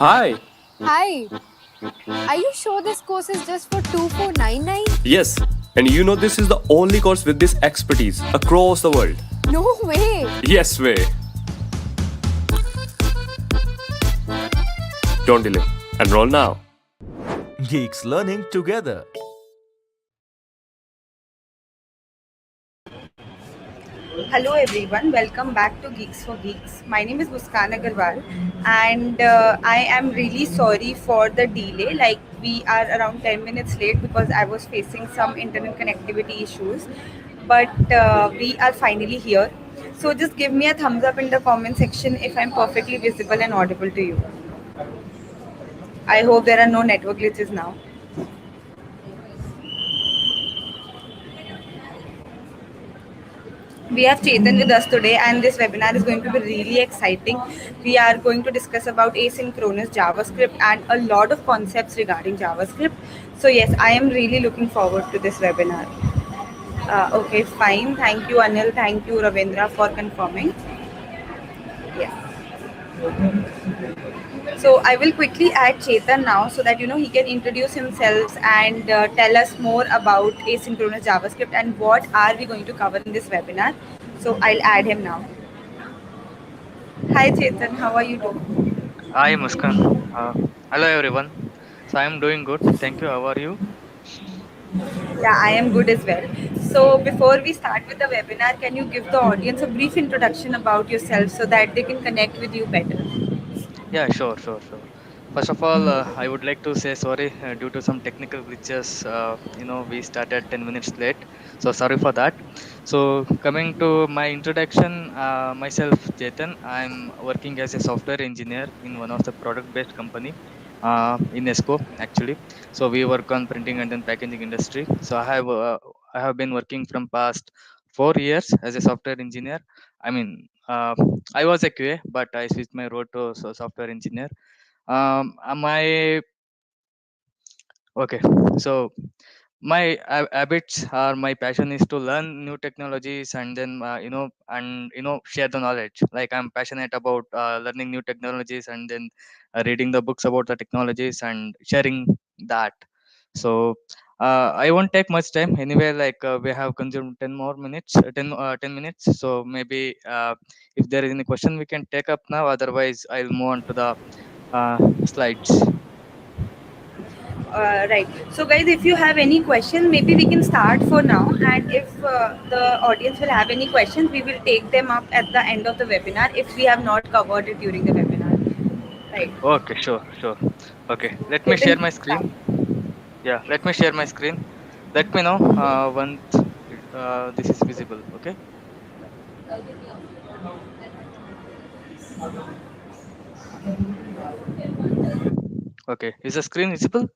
Hi. Hi. Are you sure this course is just for 2499? Yes, and you know this is the only course with this expertise across the world. No way. Yes way. Don't delay. Enroll now. Geeks learning together. Hello everyone, welcome back to Geeks for Geeks. My name is Muskan Agarwal and I am really sorry for the delay. Like we are around 10 minutes late because I was facing some internet connectivity issues. But we are finally here. So just give me a thumbs up in the comment section if I'm perfectly visible and audible to you. I hope there are no network glitches now. We have Chethan with us today, and this webinar is going to be really exciting. We are going to discuss about asynchronous JavaScript and a lot of concepts regarding JavaScript. So yes, I am really looking forward to this webinar. Okay, fine. Thank you, Anil. Thank you, Ravindra, for confirming. Yes. So I will quickly add Chetan now so that he can introduce himself and tell us more about asynchronous JavaScript and what are we going to cover in this webinar. So I'll add him now. Hi Chetan, how are you doing? Hi Muskan. Uh, Hello everyone. So I am doing good. Thank you. How are you? Yeah, I am good as well. So before we start with the webinar, can you give the audience a brief introduction about yourself so that they can connect with you better? Yeah, sure. First of all, I would like to say sorry due to some technical glitches. We started 10 minutes late. So sorry for that. So coming to my introduction, myself Chetan. I'm working as a software engineer in one of the product-based company in ESCO actually. So we work on printing and then packaging industry. So I have been working from past 4 years as a software engineer. I mean, I was a QA, but I switched my role to software engineer. My okay, so my habits or my passion is to learn new technologies and then share the knowledge. Like I'm passionate about learning new technologies and then reading the books about the technologies and sharing that. So I won't take much time anyway. Like we have consumed 10 more minutes, 10 minutes. So maybe if there is any question, we can take up now. Otherwise, I'll move on to the slides. Right. So guys, if you have any questions, maybe we can start for now. And if the audience will have any questions, we will take them up at the end of the webinar if we have not covered it during the webinar. Right. Okay, sure. Okay, let me share Chetan, my start. screen. Yeah, let me share my screen. Let me know once this is visible. Okay. Okay, is the screen visible?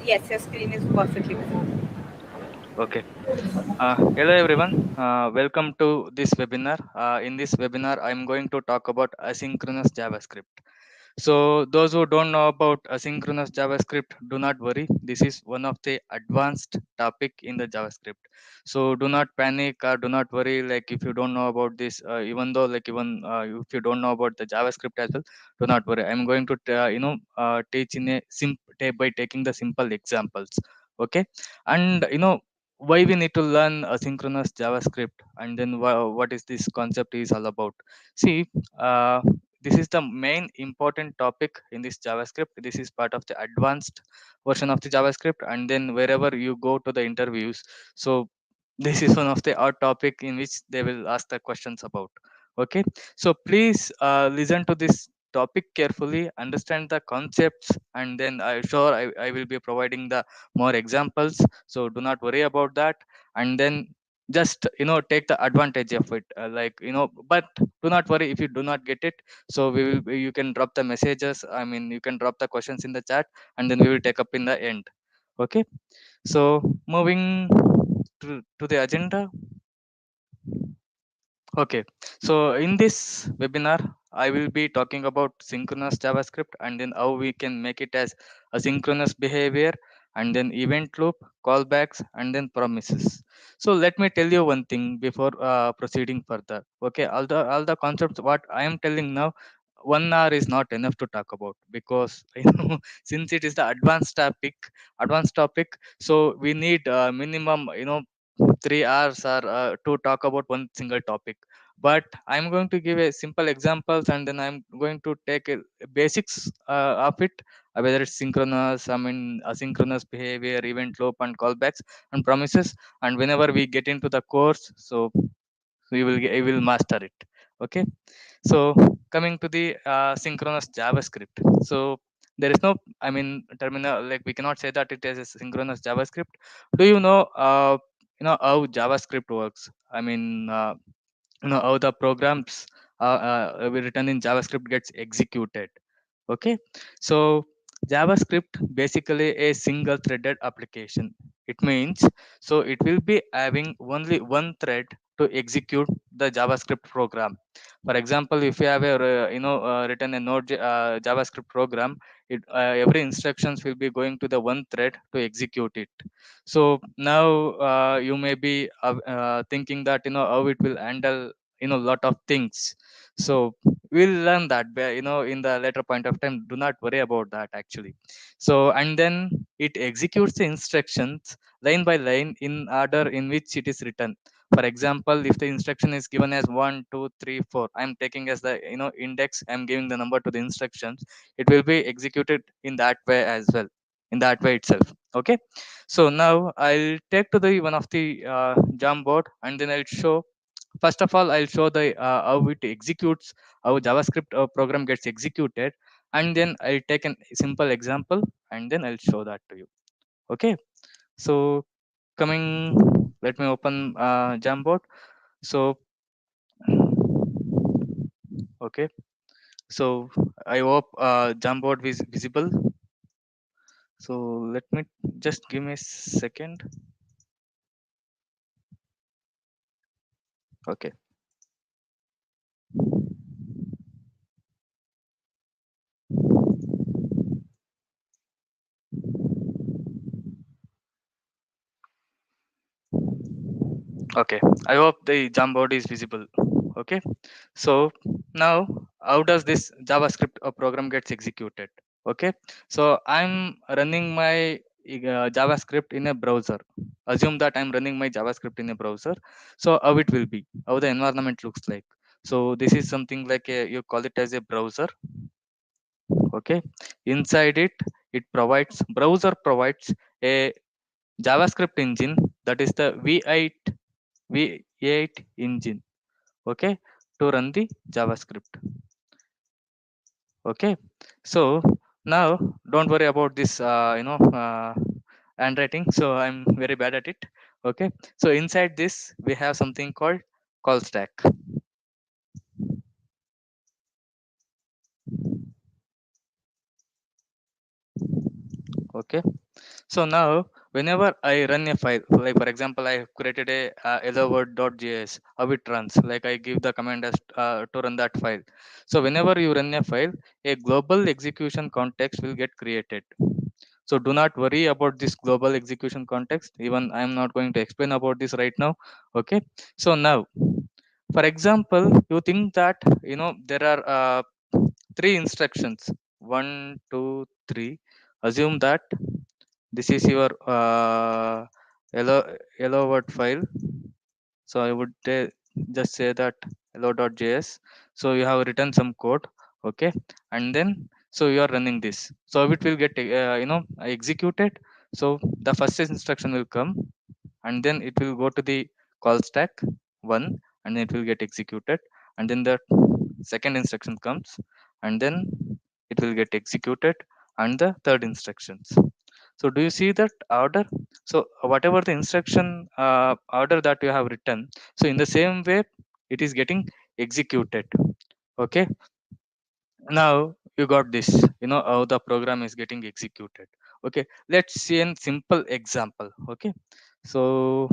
Yes, your screen is perfectly visible. Okay. Hello everyone. Welcome to this webinar. In this webinar, I'm going to talk about asynchronous JavaScript. So those who don't know about asynchronous JavaScript, do not worry. This is one of the advanced topic in the JavaScript. So do not panic or do not worry. Like if you don't know about this, even though like even if you don't know about the JavaScript as well, do not worry. I'm going to teach in a by taking the simple examples. Okay, and why we need to learn asynchronous JavaScript and then what is this concept is all about. See, this is the main important topic in this JavaScript. This is part of the advanced version of the JavaScript, and then wherever you go to the interviews, so this is one of the odd topic in which they will ask the questions about. Okay, so please listen to this topic carefully, understand the concepts, and then I will be providing the more examples. So do not worry about that, and then just take the advantage of it, but do not worry if you do not get it. So you can drop the messages, I mean you can drop the questions in the chat, and then we will take up in the end. Okay, so moving to the agenda. Okay, so in this webinar, I will be talking about synchronous JavaScript and then how we can make it as a synchronous behavior, and then event loop, callbacks, and then promises. So let me tell you one thing before proceeding further. Okay, all the concepts what I am telling now, 1 hour is not enough to talk about, because since it is the advanced topic, so we need minimum 3 hours or to talk about one single topic. But I'm going to give a simple examples, and then I'm going to take a basics of it, whether it's synchronous, asynchronous behavior, event loop, and callbacks, and promises. And whenever we get into the course, so we will master it. Okay. So coming to the synchronous JavaScript. So there is no, terminal, like we cannot say that it is a synchronous JavaScript. Do you know how JavaScript works? How the programs written in JavaScript gets executed. Okay. So JavaScript basically a single threaded application. It means, so it will be having only one thread to execute the JavaScript program. For example, if you have a written a node JavaScript program, every instructions will be going to the one thread to execute it. So now you may be thinking that how it will handle lot of things. So we'll learn that in the later point of time. Do not worry about that actually. So and then it executes the instructions line by line in order in which it is written. For example, if the instruction is given as 1 2 3 4, I'm taking as the index, I'm giving the number to the instructions. It will be executed in that way as well, in that way itself. Okay. So now I'll take to the one of the Jamboard, and then I'll show. First of all, I'll show the how it executes, how JavaScript program gets executed, and then I'll take a simple example, and then I'll show that to you. Okay. So coming, let me open Jamboard. So okay. So I hope Jamboard is visible. So let me just give me a second. Okay. Okay, I hope the Jamboard is visible. Okay, so now how does this JavaScript program gets executed? Okay, so I'm running my JavaScript in a browser. Assume that I'm running my JavaScript in a browser. So how it will be, how the environment looks like. So this is something like you call it as a browser. Okay, inside it, browser provides a JavaScript engine, that is the V8 engine. Okay, to run the JavaScript. Okay, so now don't worry about this handwriting, so I'm very bad at it. Okay, so inside this we have something called call stack. Okay, so now whenever I run a file, like for example I have created a hello world.js, how it runs, like I give the command as to run that file. So whenever you run a file, a global execution context will get created. So do not worry about this global execution context, even I am not going to explain about this right now. Okay, so now for example, you think that there are three instructions, 1 2 3. Assume that this is your hello hello word file. So I would just say that hello.js. So you have written some code. Okay, and then so you are running this, so it will get executed. So the first instruction will come, and then it will go to the call stack one, and then it will get executed. And then the second instruction comes, and then it will get executed, and the third instructions. So do you see that order? So whatever the instruction order that you have written, so in the same way it is getting executed. Okay, now you got this, how the program is getting executed. Okay, let's see a simple example. Okay, so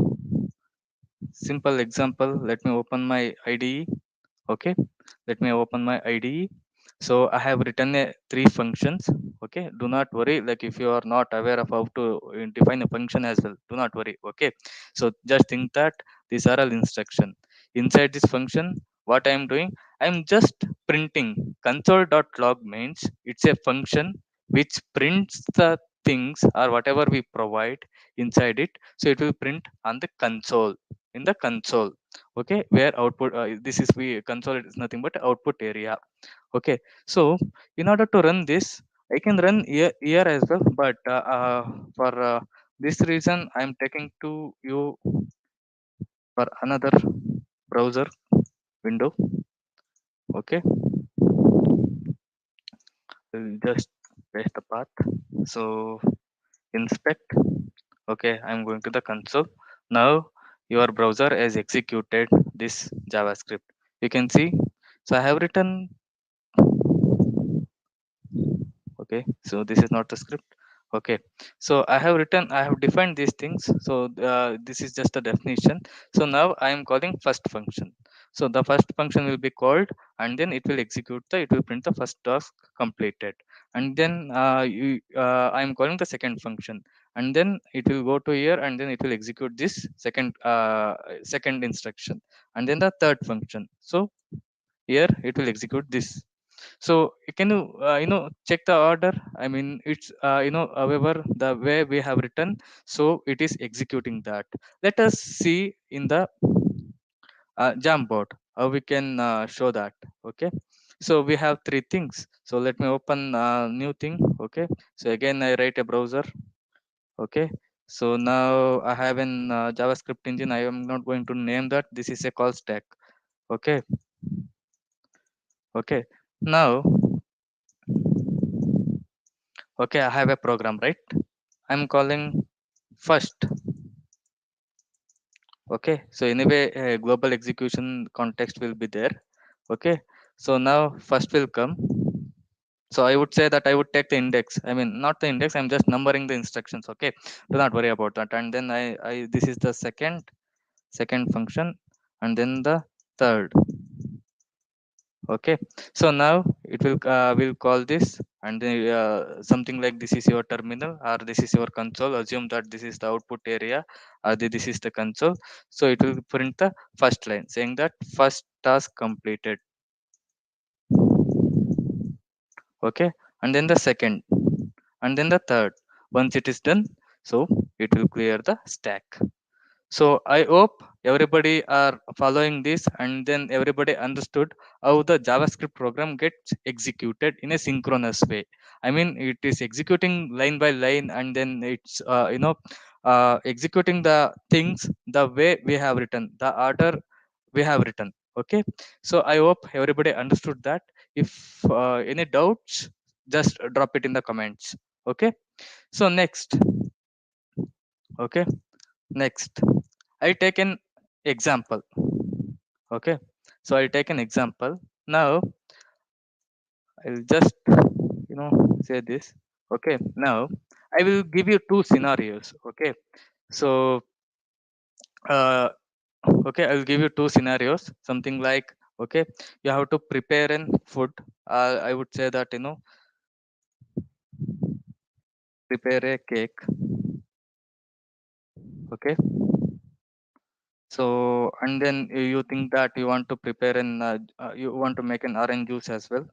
simple example, let me open my IDE. Okay, let me open my IDE. So I have written a 3 functions. Okay, do not worry, like if you are not aware of how to define a function as well, do not worry. Okay, so just think that these are all instruction. Inside this function, what I am doing, I am just printing. Console.log means it's a function which prints the things or whatever we provide inside it. So it will print on the console, in the console. Okay, where output, this is, we console is nothing but output area. Okay, so in order to run this, I can run here as well, but for this reason I am taking to you for another browser window. Okay, we'll just paste the path. So inspect. Okay, I'm going to the console. Now your browser has executed this JavaScript, you can see. So I have written, okay, so this is not the script. Okay, so I have defined these things. So this is just a definition. So now I am calling first function. So the first function will be called, and then it will execute the, it will print the first task completed. And then I am calling the second function, and then it will go to here, and then it will execute this second instruction. And then the third function, so here it will execute this. So can you check the order? I mean, it's however the way we have written, so it is executing that. Let us see in the Jamboard how we can show that. Okay, so we have three things. So let me open new thing. Okay, so again I write a browser. Okay, so now I have an JavaScript engine. I am not going to name that. This is a call stack. Okay, okay, now, okay, I have a program, right? I'm calling first. Okay, so anyway, global execution context will be there. Okay, so now first will come. So I would say that I would take the index, I mean not the index, I'm just numbering the instructions. Okay, do not worry about that. And then I this is the second function, and then the third. Okay, so now it will call this, and then something like this is your terminal, or this is your console. Assume that this is the output area, or this is the console. So it will print the first line saying that first task completed. Okay, and then the second, and then the third. Once it is done, so it will clear the stack. So I hope everybody are following this, and then everybody understood how the JavaScript program gets executed in a synchronous way. I mean, it is executing line by line, and then it's executing the things the way we have written, the order we have written. Okay, so I hope everybody understood that. If any doubts, just drop it in the comments. Okay, so next. Okay, next, I take an example. Okay, so I take an example. Now I'll just say this. Okay, now I will give you two scenarios. Okay, so uh, okay, I'll give you two scenarios. Something like, okay, you have to prepare an food. I would say that, prepare a cake. Okay, so and then you think that you want to prepare an you want to make an orange juice as well.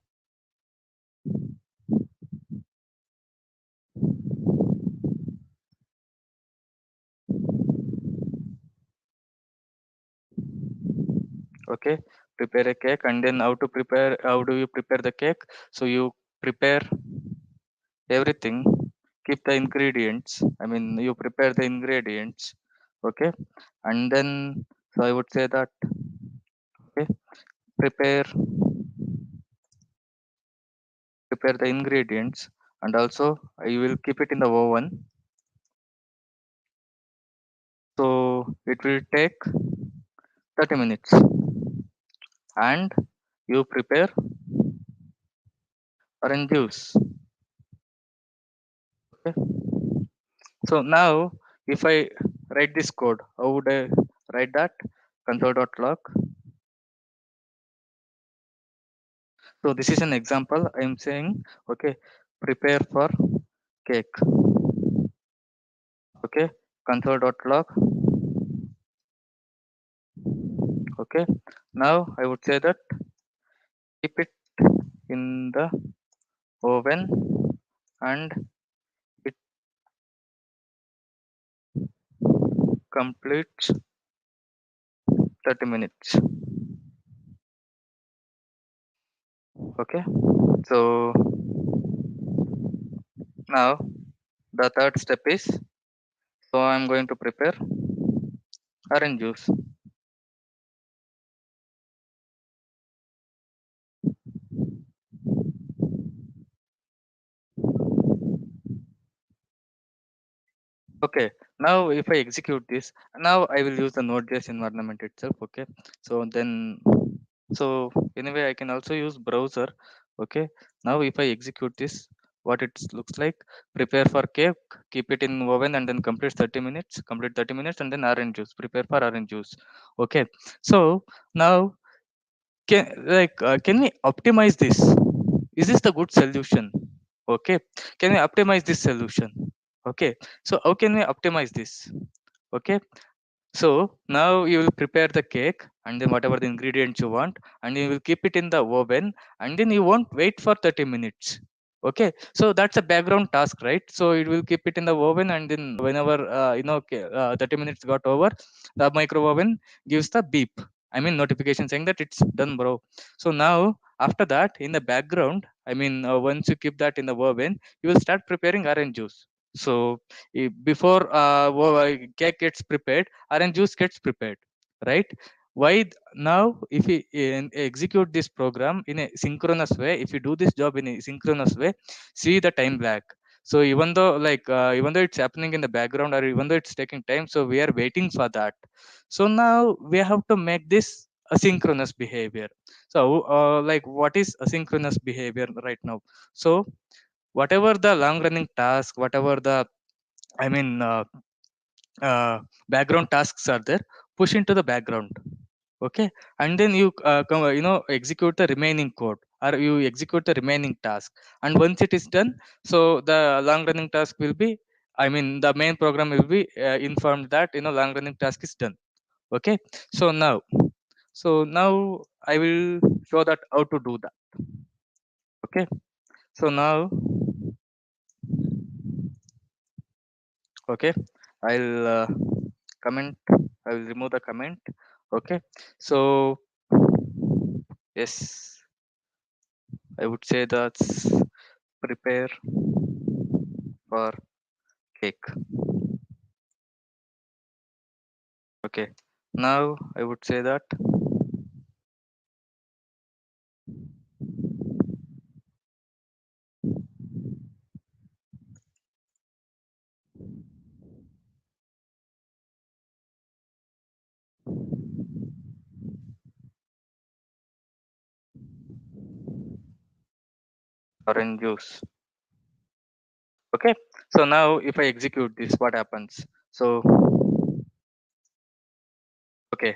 Okay, prepare a cake. And then how do you prepare the cake? So you prepare everything, keep the ingredients, I mean you prepare the ingredients. Okay, and then, so I would say that, okay, prepare prepare the ingredients, and also you will keep it in the oven. So it will take 30 minutes, and you prepare orange juice. Okay, so now if I write this code, how would I write that? Console.log. So this is an example I'm saying. Okay, prepare for cake. Okay, console.log. Okay, now I would say that keep it in the oven and it completes 30 minutes. Okay, so now the third step is, so I'm going to prepare orange juice. Okay, now if I execute this, now I will use the Node.js environment itself. Okay, so then, so anyway, I can also use browser. Okay, now if I execute this, what it looks like: prepare for cake, keep it in oven, and then complete 30 minutes. Complete 30 minutes, and then orange juice. Prepare for orange juice. Okay, so now can we optimize this? Is this the good solution? Okay, can we optimize this solution? Okay, so how can we optimize this? Okay, so now you will prepare the cake and then whatever the ingredients you want, and you will keep it in the oven, and then you won't wait for 30 minutes. Okay, so that's a background task, right? So it will keep it in the oven, and then whenever 30 minutes got over, the micro oven gives the beep, I mean notification, saying that it's done, bro. So now after that, in the background, once you keep that in the oven, you will start preparing orange juice. So before cake gets prepared, orange juice gets prepared, right? Why now if we execute this program in a synchronous way, if you do this job in a synchronous way, see the time lag. So even though even though it's happening in the background, or even though it's taking time, so we are waiting for that. So now we have to make this asynchronous behavior. So what is asynchronous behavior right now? So whatever the long running task, whatever the i mean uh, background tasks are there, push into the background. Okay, and then you execute the remaining code, or you execute the remaining task. And once it is done, so the long running task will be, the main program will be informed that long running task is done. Okay, so now I will show that how to do that. Okay, so now, okay, I'll comment, I will remove the comment. Okay, so yes, I would say that's prepare for cake. Okay, now I would say that orange juice. Okay, so now if I execute this, what happens? So okay,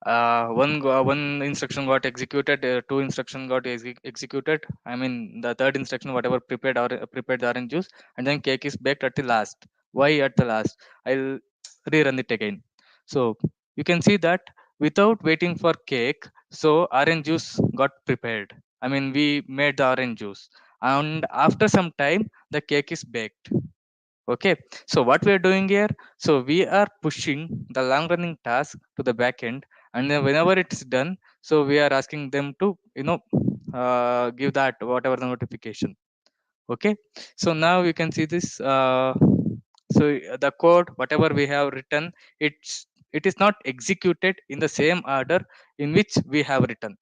one instruction got executed, two instruction got executed. The third instruction, whatever prepared the orange juice, and then cake is baked at the last. Why at the last? I'll rerun it again. So you can see that without waiting for cake, so orange juice got prepared. We made the orange juice, and after some time the cake is baked. Okay, so what we are doing here, so we are pushing the long running task to the backend, and then whenever it's done, so we are asking them to give that whatever the notification. Okay, so now you can see this. The code whatever we have written, it is not executed in the same order in which we have written,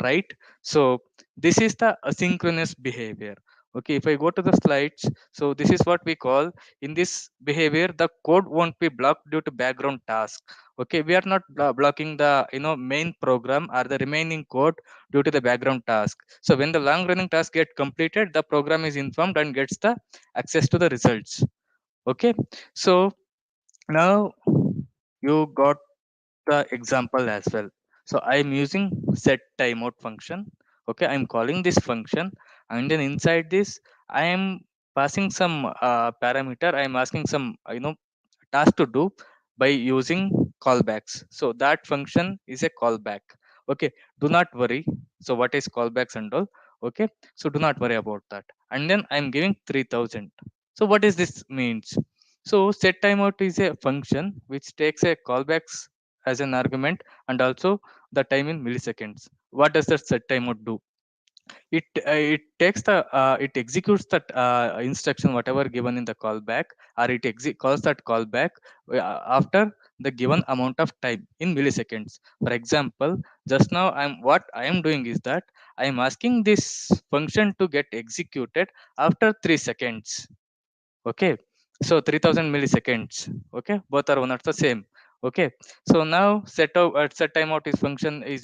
right? So this is the asynchronous behavior. Okay, if I go to the slides, so this is what we call, in this behavior the code won't be blocked due to background task. Okay, we are not blocking the main program or the remaining code due to the background task. So when the long running task get completed, the program is informed and gets the access to the results. Okay, so now you got the example as well. So I'm using set timeout function. Okay, I'm calling this function, and then inside this I am passing some parameter. I am asking some task to do by using callbacks. So that function is a callback. Okay, do not worry. So what is callbacks and all? Okay, so do not worry about that. And then I'm giving 3000. So what is this means? So set timeout is a function which takes a callbacks as an argument, and also the time in milliseconds. What does that set timeout do? It takes the it executes that instruction whatever given in the callback, or it calls that callback after the given amount of time in milliseconds. For example, just now I am doing is that I am asking this function to get executed after 3 seconds. Okay, so 3000 milliseconds. Okay, both are one at the same. Okay, so now set timeout is function is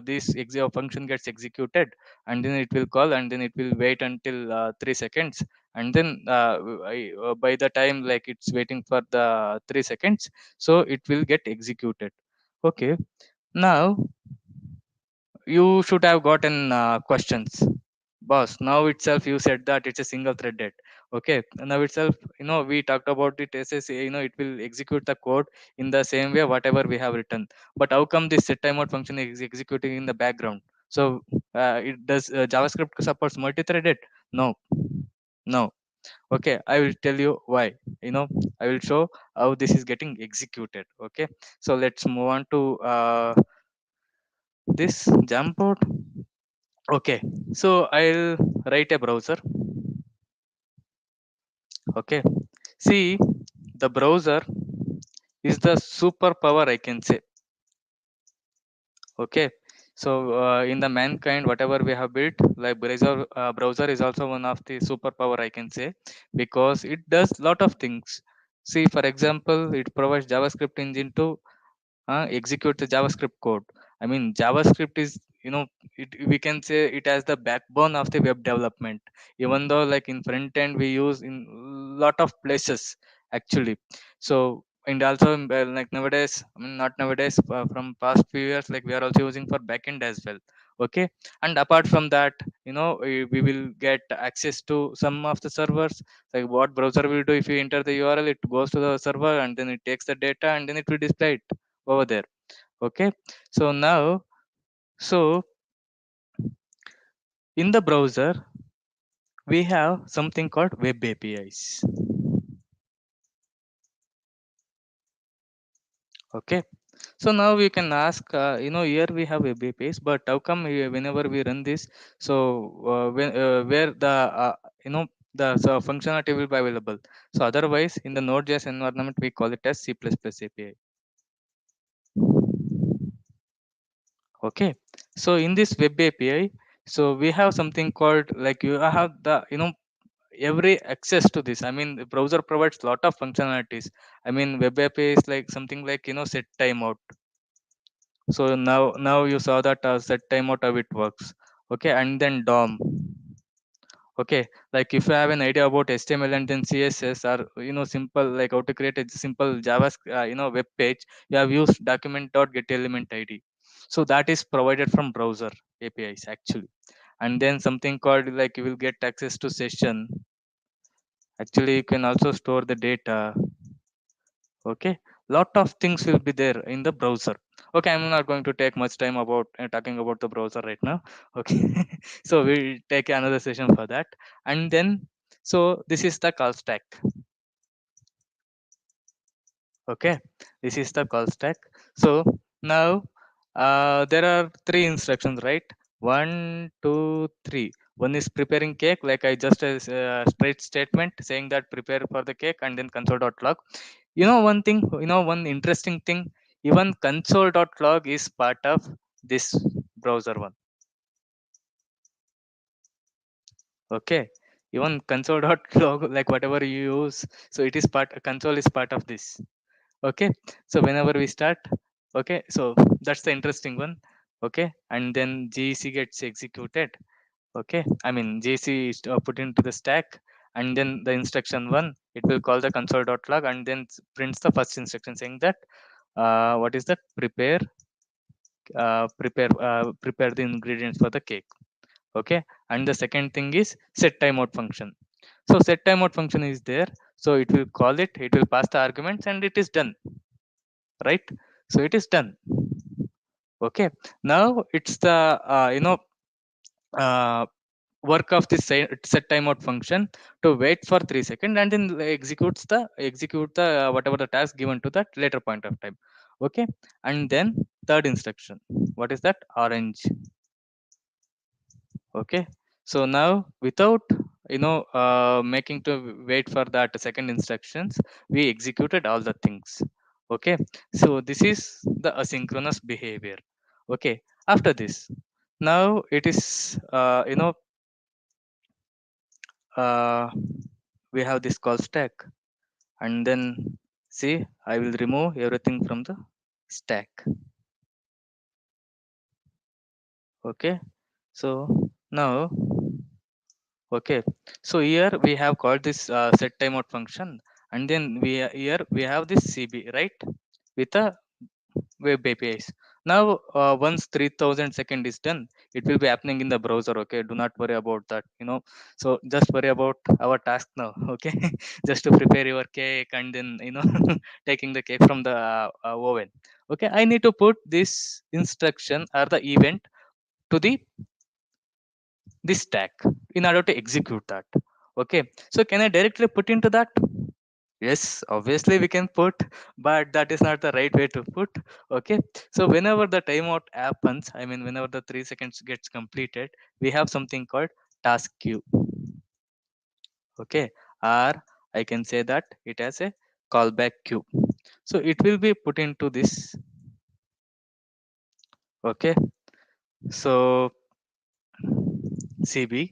this function gets executed, and then it will call, and then it will wait until 3 seconds, and then by the time like it's waiting for the 3 seconds, so it will get executed. Okay, now you should have gotten questions. Boss, now itself you said that it's a single threaded. Okay, now itself we talked about it as a, it will execute the code in the same way whatever we have written. But how come this set timeout function is executing in the background? So it does JavaScript supports multi-threaded? No, no. Okay, I will tell you why. you know I will show how this is getting executed. Okay, so let's move on to this Jamboard. Okay, so I'll write a browser. Okay, see, the browser is the superpower, I can say. Okay, so in the mankind, whatever we have built, like browser is also one of the superpower, I can say, because it does lot of things. See, for example, it provides JavaScript engine to execute the JavaScript code. I mean, JavaScript is, we can say it as the backbone of the web development. Even though, like in front end, we use in lot of places actually. So, and also like nowadays, I mean, not nowadays, from past few years, like we are also using for backend as well. Okay, and apart from that, we will get access to some of the servers. Like what browser will do, if you enter the URL, it goes to the server, and then it takes the data, and then it will display it over there. Okay, so now, so in the browser we have something called web APIs. Okay, so now we can ask, here we have web APIs, but how come whenever we run this, so where the the functionality will be available? So otherwise in the Node.js environment we call it as C++ API. Okay, so in this web API, so we have something called, like, you have the every access to this. I mean, the browser provides lot of functionalities. I mean, web API is like something like set timeout. So now you saw that set timeout how it works. Okay, and then DOM. Okay, like if you have an idea about HTML and then CSS, or simple, like how to create a simple JavaScript web page, you have used document.getElementID. So that is provided from browser APIs actually. And then something called, like, you will get access to session. Actually you can also store the data. Okay, lot of things will be there in the browser. Okay, I'm not going to take much time about talking about the browser right now. Okay, so we'll take another session for that. And then, so this is the call stack. Okay, this is the call stack. So now there are three instructions, right? One, two, three. One is preparing cake, like I just as a straight statement saying that prepare for the cake, and then console.log. One thing, one interesting thing, even console.log is part of this browser one. Okay, even console.log, like whatever you use, so it is part, console is part of this. Okay, so whenever we start, okay, so that's the interesting one. Okay, and then gec gets executed. Okay, I mean gec is put into the stack, and then the instruction one, it will call the console.log, and then prints the first instruction saying that what is that, prepare prepare the ingredients for the cake. Okay, and the second thing is set timeout function. So set timeout function is there, so it will call it, it will pass the arguments, and it is done, right? So it is done. Okay, now it's the uh, work of this set timeout function to wait for 3 seconds and then execute the whatever the task given to that later point of time. Okay, and then third instruction, what is that? Orange. Okay, so now without making to wait for that second instructions, we executed all the things. Okay, so this is the asynchronous behavior. Okay, after this, now it is uh, we have this call stack, and then see, I will remove everything from the stack. Okay, so now, okay, so here we have called this set timeout function, and then here we have this cb, right, with a web apis. Now once 3000 second is done, it will be happening in the browser. Okay, do not worry about that, so just worry about our task now. Okay, just to prepare your cake and then taking the cake from the oven. Okay, I need to put this instruction or the event to this stack in order to execute that. Okay, so can I directly put into that? Yes, obviously we can put, but that is not the right way to put. Okay, so whenever the timeout happens, I mean, whenever the 3 seconds gets completed, we have something called task queue. Okay, or I can say that it has a callback queue. So it will be put into this. Okay, so CB.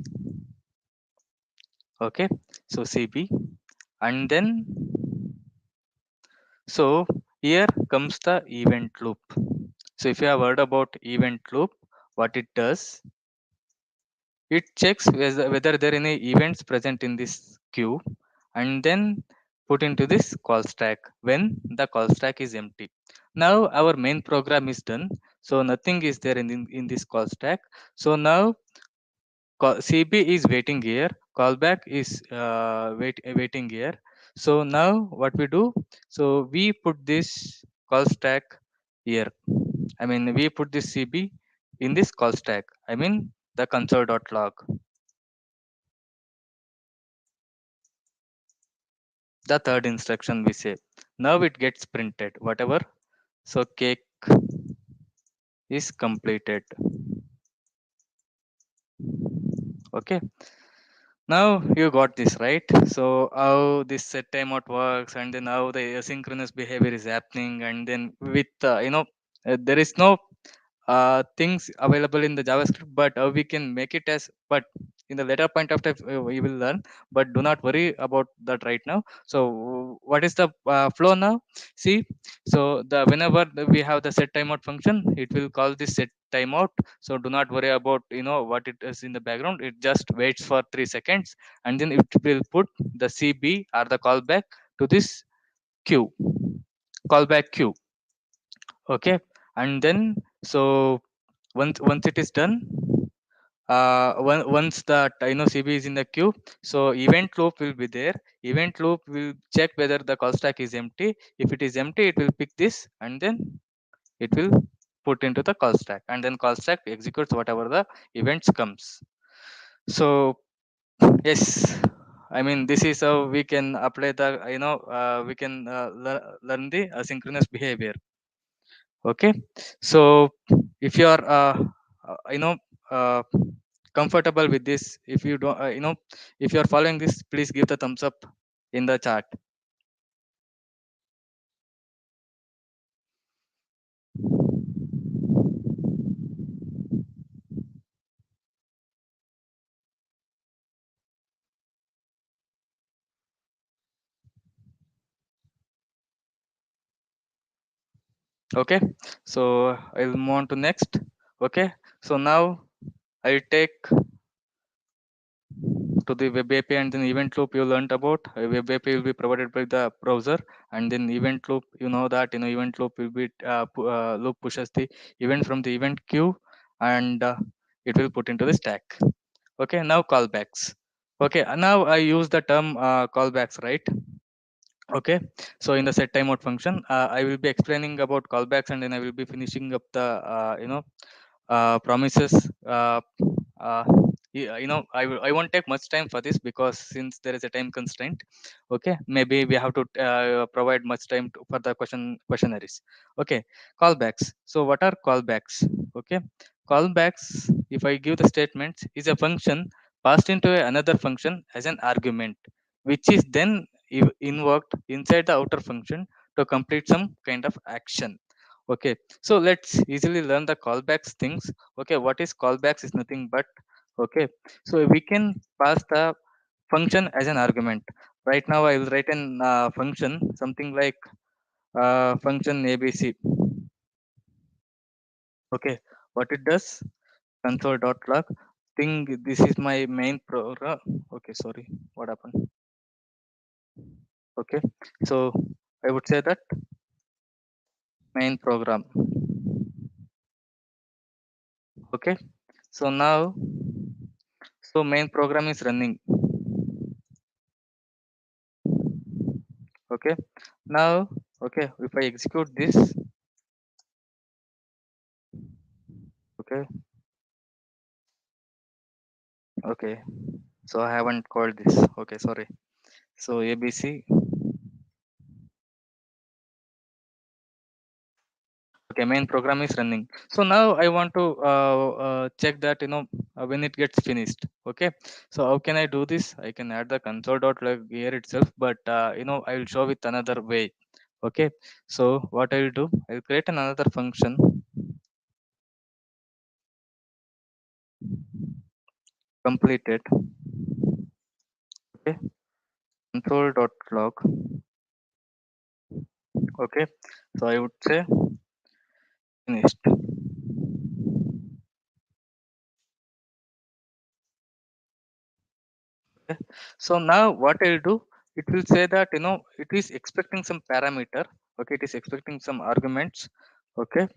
Okay, so CB, and then so here comes the event loop. So if you have heard about event loop, what it does, it checks whether there are any events present in this queue, and then put into this call stack when the call stack is empty. Now our main program is done, so nothing is there in this call stack. So now CB is waiting here, callback is waiting here. So now what we do, so we put this call stack here. I mean, we put this CB in this call stack, I mean the console.log. The third instruction we say, now it gets printed whatever, so cake is completed. Okay, now you got this, right? So how this set timeout works, and then how the asynchronous behavior is happening, and then with there is no things available in the JavaScript, but we can make it as, but in the later point of time we will learn, but do not worry about that right now. So what is the flow now? See, so the whenever we have the set timeout function, it will call this set timeout. So do not worry about what it is in the background. It just waits for 3 seconds, and then it will put the CB or the callback to this queue, callback queue. Okay, and then so once it is done, once the CB is in the queue, so event loop will be there. Event loop will check whether the call stack is empty. If it is empty, it will pick this, and then it will put into the call stack, and then call stack executes whatever the events comes. So yes, I mean, this is how we can apply the we can learn the asynchronous behavior. Okay, so if you are you know uh, comfortable with this, if you don't if you are following this, please give the thumbs up in the chat. Okay, so I'll move on to next. Okay, so now I'll take to the web API, and then event loop you learned about. Web API will be provided by the browser, and then event loop, you know that, event loop will be loop pushes the event from the event queue, and it will put into the stack. Okay, now callbacks. Okay, now I use the term callbacks, right? Okay, so in the set timeout function, I will be explaining about callbacks, and then I will be finishing up the promises. uh, I won't take much time for this, because since there is a time constraint, okay, maybe we have to provide much time for the questionnaires. Okay, callbacks. So what are callbacks? Okay, callbacks, if I give the statements, is a function passed into another function as an argument, which is then invoked inside the outer function to complete some kind of action. Okay, so let's easily learn the callbacks things. Okay, what is callbacks is nothing but, okay, so we can pass the function as an argument. Right now I will write an function, something like function abc. Okay, what it does, console.log, think this is my main program. Okay, sorry, what happened? Okay, so I would say that main program. Okay, so now, so main program is running. Okay, now, okay, if I execute this, okay, okay, so I haven't called this. Okay, sorry. So abc. Okay, main program is running. So now I want to check that, when it gets finished. Okay, so how can I do this? I can add the console.log here itself, but I will show with another way. Okay, so what I will do, I will create another function, completed. Okay, console.log. Okay, so I would say finished. Okay, so now what I'll do, it will say that, it is expecting some parameter. Okay, it is expecting some arguments. Okay,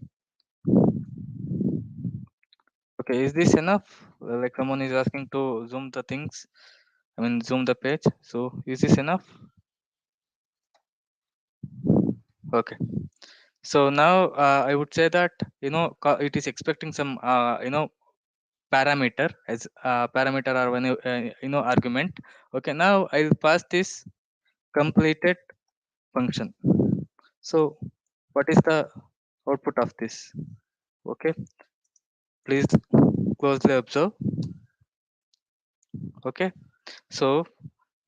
okay, is this enough? Like someone is asking to zoom the things, I mean zoom the page. So is this enough? Okay, so now I would say that, it is expecting some parameter as parameter, or when argument. Okay, now I'll pass this completed function. So what is the output of this? Okay, please closely observe. Okay, so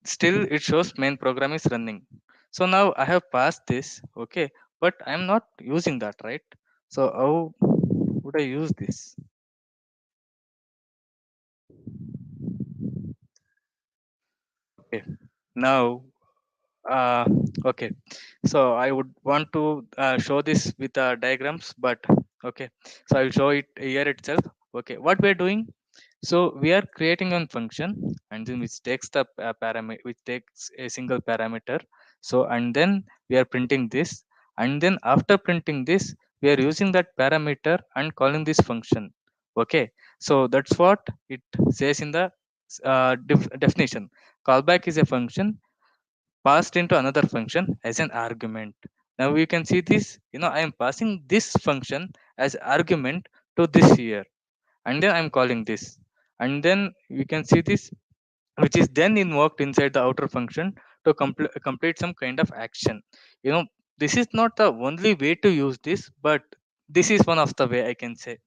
still it shows main program is running. So now I have passed this. Okay, but I am not using that, right? So how would I use this? Okay, now uh okay, so I would want to show this with diagrams, but okay, so I will show it here itself. Okay, what we are doing, so we are creating a function, and then which takes the parameter, which takes a single parameter. So and then we are printing this, and then after printing this, we are using that parameter and calling this function. Okay, so that's what it says in the definition. Callback is a function passed into another function as an argument. Now you can see this, I am passing this function as argument to this here, and then I'm calling this, and then you can see this, which is then invoked inside the outer function to complete some kind of action. This is not the only way to use this, but this is one of the way I can say.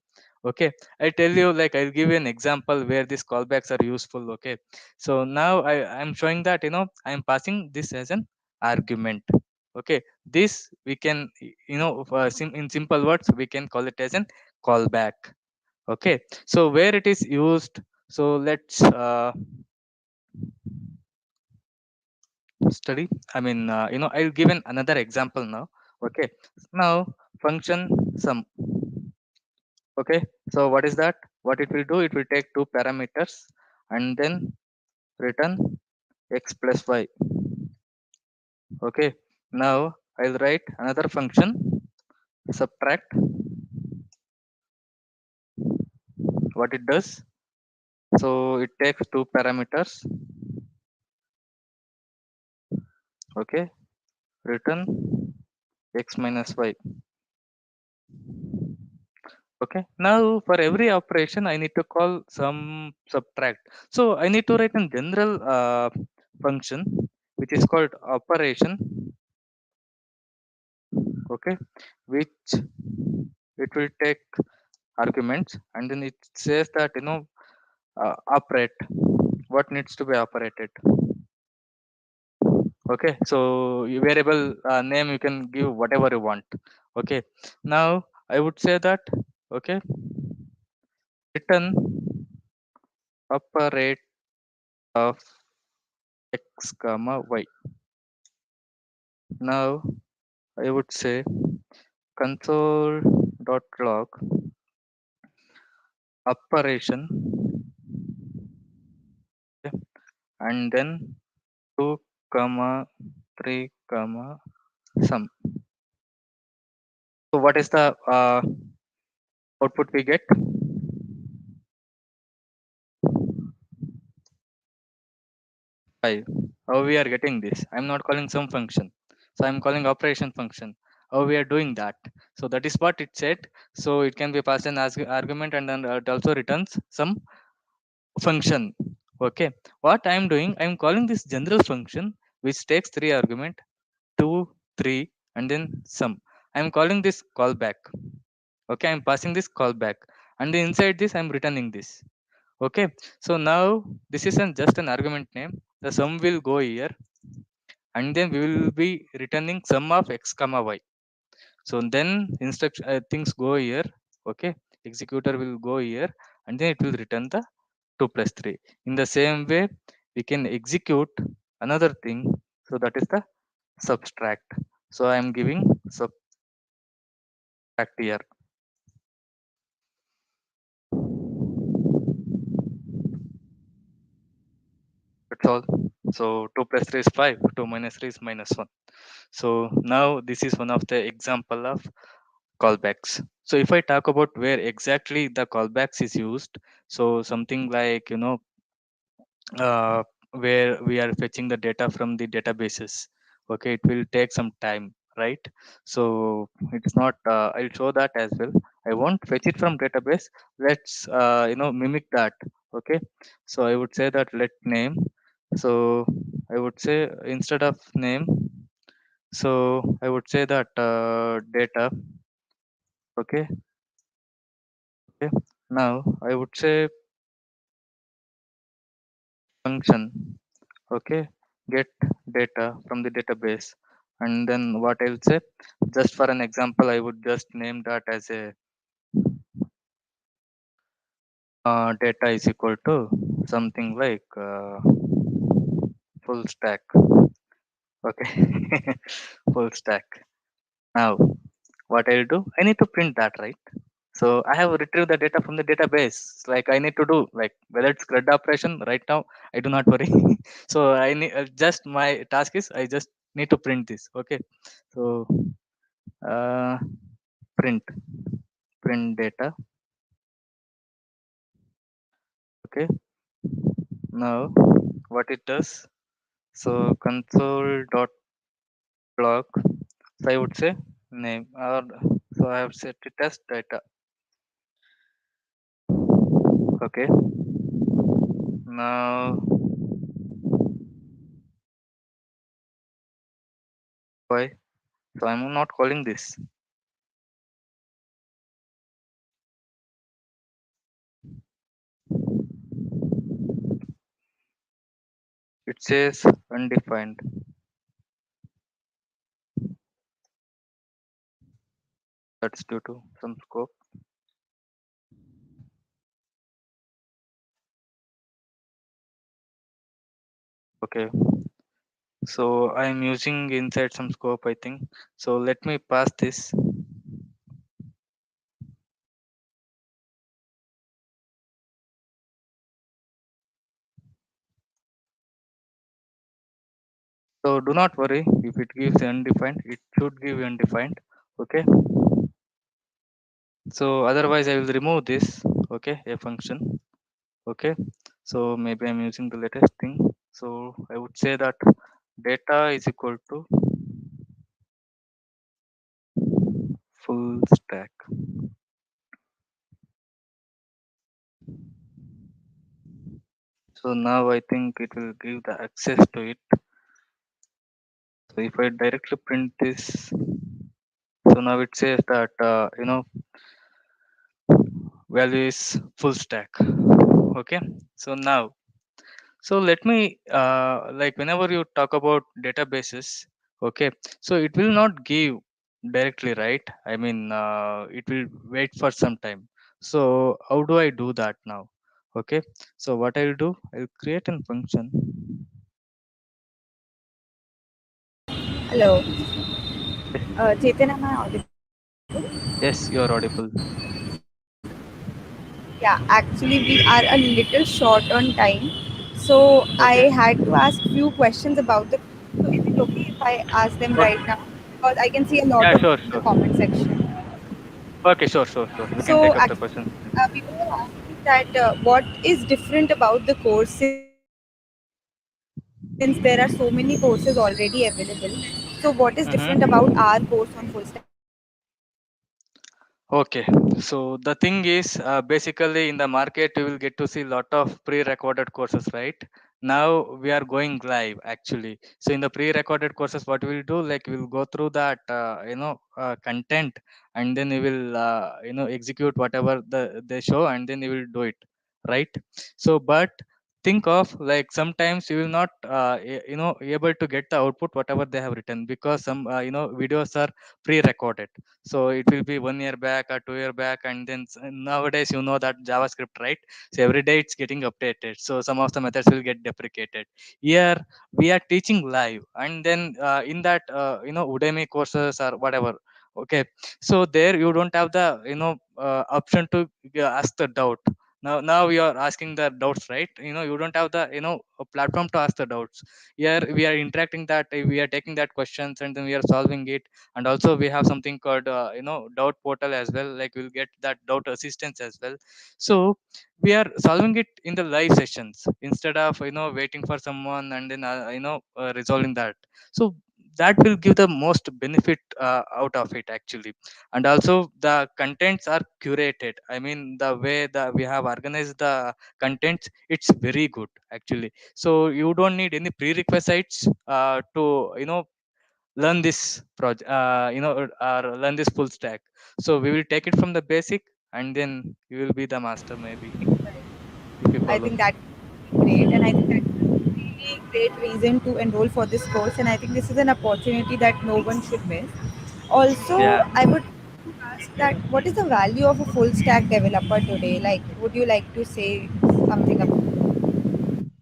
Okay, I tell you, like I'll give you an example where these callbacks are useful. Okay, so now I'm showing that, I'm passing this as an argument. Okay, this we can, in simple words, we can call it as an callback. Okay, so where it is used, so let's study. I mean, I'll give another example now. Okay, now function sum. Okay, so what is that? What it will do, it will take two parameters, and then return x plus y. Okay, now I'll write another function subtract. What it does, so it takes two parameters. Okay, return x minus y. Okay, now for every operation I need to call some subtract. So I need to write a general function which is called operation. Okay, which it will take arguments and then it says that operate what needs to be operated. Okay, so variable name you can give whatever you want. Okay, now I would say that, okay, return operate of x comma y. Now I would say console dot log operation, okay, and then 2 comma 3 comma sum. So what is the output we get? 5. How we are getting this? I'm not calling some function, so I'm calling operation function. How we are doing that? So that is what it said. So it can be passed in as argument, and then it also returns some function. Okay, what I'm doing, I'm calling this general function which takes 3 argument, 2, 3, and then sum. I'm calling this callback. Okay, I'm passing this callback, and then inside this I'm returning this. Okay, so now this is just an argument name. The sum will go here, and then we will be returning sum of x comma y. So then instruction things go here. Okay, executor will go here, and then it will return the 2 plus 3. In the same way, we can execute another thing. So that is the subtract. So I am giving subtract here. That's all. So 2 plus 3 is 5, 2 minus 3 is minus 1. So now this is one of the example of callbacks. So if I talk about where exactly the callbacks is used, so something like, uh, where we are fetching the data from the databases. Okay, it will take some time, right? So it's not, I'll show that as well. I won't fetch it from database. Let's mimic that. Okay, so I would say that let name. So I would say instead of name, so I would say that data. Okay, okay, now I would say function. Okay, get data from the database, and then what I'll say, just for an example, I would just name that as a data is equal to something like full stack. Okay, full stack. Now what I'll do, I need to print that, right? So I have retrieved the data from the database. Like I need to do, like whether it's CRUD operation right now, I do not worry. So I need, just my task is I just need to print this. Okay, so uh, print data. Okay, now what it does, so console dot log. So I would say name, or so I have set it as data. Okay, now why, so I'm not calling this. It says undefined. That's due to some scope. Okay, so I'm using inside some scope, I think. So let me pass this. So do not worry if it gives undefined, it should give undefined. Okay. So otherwise I will remove this. Okay, a function. Okay. So maybe I'm using the latest thing. So I would say that data is equal to full stack. So now I think it will give the access to it. So if I directly print this, so now it says that value is full stack. Okay. So now, so let me like whenever you talk about databases, okay, so it will not give directly, right? I mean, it will wait for some time. So how do I do that now? Okay, so what I'll do, I'll create a function. Hello, Yes, Chethan, am I audible? yes, you're audible. Yeah, actually, we are a little short on time. So I Okay. had to ask few questions about the. So is it okay if I ask them Okay. right now? Because I can see a lot Yeah, of sure, in the sure. comment section. Okay, sure. We can So take up the actually, questions. people are asking that what is different about the course since there are so many courses already available. So what is different about our course on full stack Mm-hmm. development? Okay, so the thing is, basically in the market, you will get to see lot of pre-recorded courses, right? Now we are going live actually. So in the pre-recorded courses, what we'll do, like we'll go through that, content, and then we will, execute whatever they show, and then you will do it, right? So, but think of like sometimes you will not, able to get the output whatever they have written because some, videos are pre-recorded. So it will be 1 year back or 2 year back, and then nowadays you know that JavaScript, right? So every day it's getting updated, so some of the methods will get deprecated. Here we are teaching live, and then in that, Udemy courses or whatever. Okay, so there you don't have the, option to ask the doubt. Now you are asking the doubts, right? You don't have the, a platform to ask the doubts. Here we are interacting that, we are taking that questions and then we are solving it. And also we have something called, doubt portal as well, like we'll get that doubt assistance as well. So we are solving it in the live sessions instead of, waiting for someone and then, resolving that. So that will give the most benefit out of it actually. And also the contents are curated. I mean, the way that we have organized the contents, it's very good actually. So you don't need any prerequisites to, learn this project, or learn this full stack. So we will take it from the basic, and then you will be the master maybe, if you I follow. think that would be great, and I think that's a really great reason to enroll for this course. And I think this is an opportunity that no one should miss. Also, Yeah. I would ask that what is the value of a full stack developer today? Like, would you like to say something about?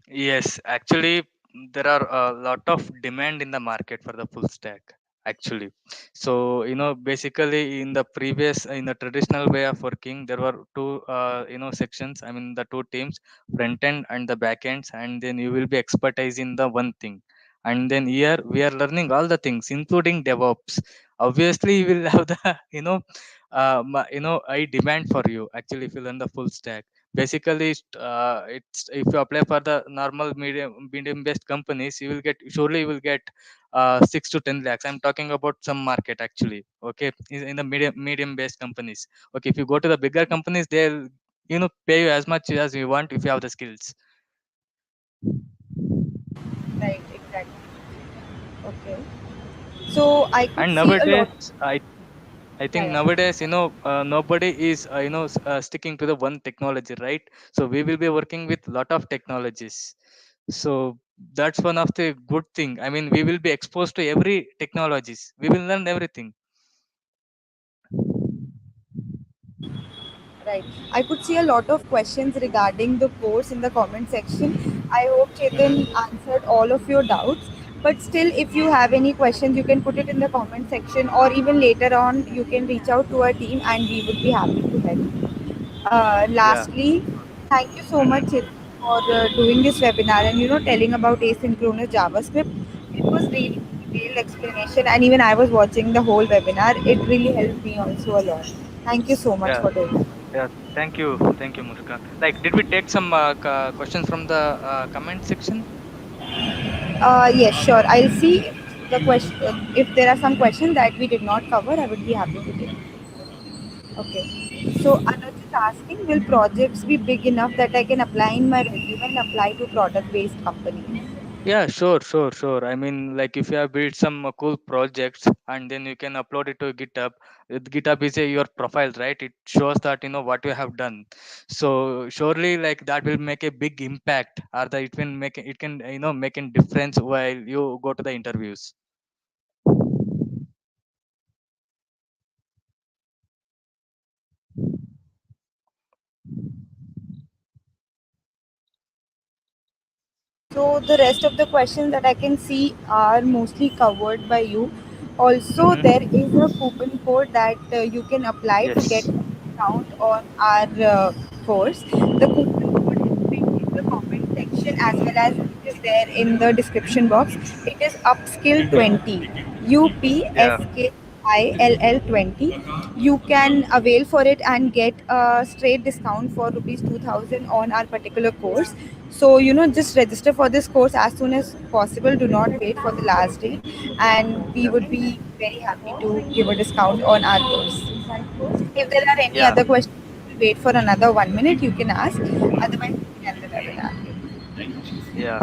Yes, actually, there are a lot of demand in the market for the full stack. Actually, so basically, in the previous, in the traditional way of working, there were two, sections. I mean, the two teams, front end and the back ends, and then you will be expertise in the one thing. And then here we are learning all the things, including DevOps. Obviously, you will have the, I demand for you actually if you learn the full stack. Basically, it's if you apply for the normal medium based companies, you will get, surely you will get 6 to 10 lakhs. I'm talking about some market actually. Okay, in the medium based companies. Okay, if you go to the bigger companies, they'll, pay you as much as you want if you have the skills. Right, exactly. Okay. So I could And see a nowadays, lot. I Yeah, think yeah. nowadays, nobody is, sticking to the one technology, right? So we will be working with lot of technologies. So that's one of the good thing. I mean, we will be exposed to every technologies. We will learn everything. Right. I could see a lot of questions regarding the course in the comment section. I hope Chetan Mm-hmm. answered all of your doubts. But still, if you have any questions, you can put it in the comment section, or even later on, you can reach out to our team and we would be happy to help. Yeah. Lastly, thank you so much, Mm-hmm. Chetan, for doing this webinar and telling about asynchronous JavaScript. It was really detailed explanation, and even I was watching the whole webinar. It really helped me also a lot. Thank you so much Yeah, for doing it. yeah. Thank you, Muskan. Like, did we take some questions from the comment section? Yes, sure. I'll see if the question, if there are some questions that we did not cover. I would be happy to take. Okay. So Anuj is asking, will projects be big enough that I can apply in my resume and apply to product-based companies? Yeah, sure. I mean, like if you have built some cool projects and then you can upload it to GitHub. GitHub is your profile, right? It shows that what you have done. So surely, like that will make a big impact, or that it can make a difference while you go to the interviews. So the rest of the questions that I can see are mostly covered by you. Also, Mm-hmm. there is a coupon code that you can apply to get Yes. a discount on our course. The coupon code is pinned in the comment section as well as it is there in the description box. It is Upskill 20. Yeah. UPSKILL 20. You can avail for it and get a straight discount for rupees 2000 on our particular course. So, just register for this course as soon as possible. Do not wait for the last date. And we Yeah. would be very happy to give a discount on our course. If there are any Yeah. other questions, we'll wait for another 1 minute. You can ask. Otherwise, we can end the webinar. Yeah.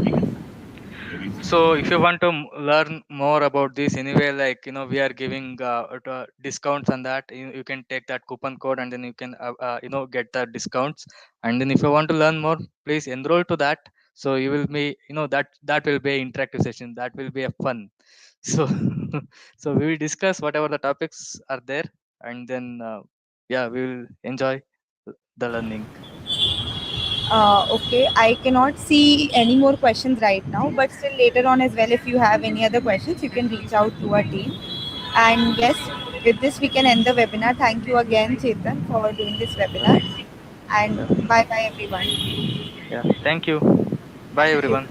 So if you want to learn more about this anyway, like we are giving discounts on that. You can take that coupon code and then you can get the discounts. And then if you want to learn more, please enroll to that. So you will be that will be an interactive session, that will be a fun. So so we will discuss whatever the topics are there, and then yeah, we will enjoy the learning. Okay, I cannot see any more questions right now, but still later on as well, if you have any other questions, you can reach out to our team. And yes, with this, we can end the webinar. Thank you again, Chetan, for doing this Yeah. webinar. And Yeah. bye bye, everyone. Yeah, thank you. Bye Thank you. everyone.